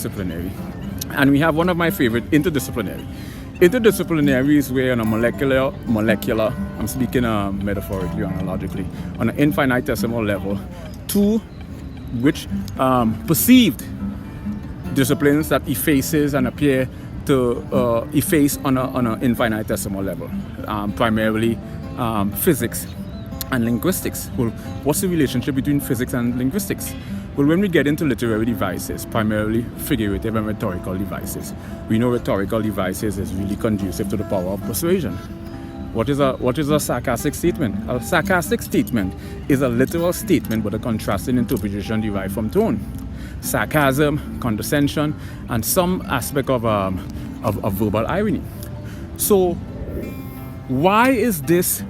Disciplinary. And we have one of my favorite, interdisciplinary. Interdisciplinary is where on a molecular, I'm speaking metaphorically, analogically, on an infinitesimal level, two which perceived disciplines that effaces and appear to efface on an infinitesimal level, primarily physics and linguistics. Well, what's the relationship between physics and linguistics? Well, when we get into literary devices, primarily figurative and rhetorical devices, we know rhetorical devices is really conducive to the power of persuasion. What is a sarcastic statement? A sarcastic statement is a literal statement with a contrasting interpretation derived from tone, sarcasm, condescension, and some aspect of verbal irony. So, why is this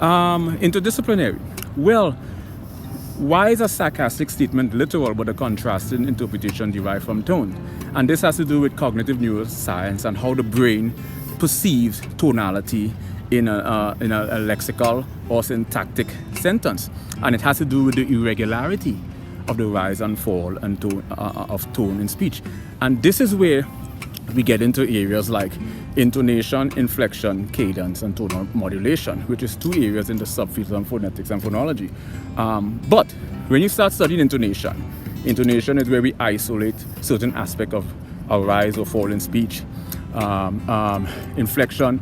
interdisciplinary? Well, why is a sarcastic statement literal but a contrasting interpretation derived from tone? And this has to do with cognitive neuroscience and how the brain perceives tonality in a lexical or syntactic sentence. And it has to do with the irregularity of the rise and fall and tone, of tone in speech. And this is where we get into areas like intonation, inflection, cadence, and tonal modulation, which is two areas in the subfields of phonetics and phonology. But when you start studying intonation is where we isolate certain aspects of a rise or fall in speech. Inflection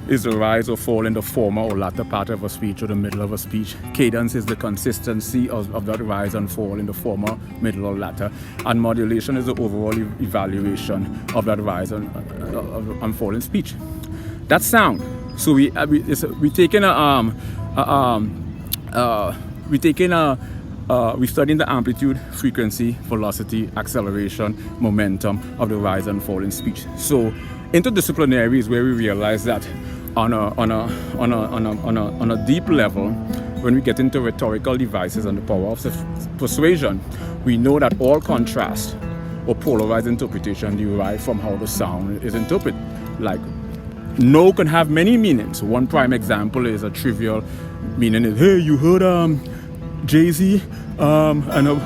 is the rise or fall in the former or latter part of a speech or the middle of a speech. Cadence is the consistency of that rise and fall in the former, middle, or latter. And modulation is the overall evaluation of that rise and fall in speech. That's sound. So we studying the amplitude, frequency, velocity, acceleration, momentum of the rise and fall in speech. So interdisciplinary is where we realize that on a deep level, when we get into rhetorical devices and the power of persuasion, we know that all contrast or polarized interpretation derive from how the sound is interpreted. Like, no can have many meanings. One prime example is a trivial meaning is, hey, you heard Jay-Z and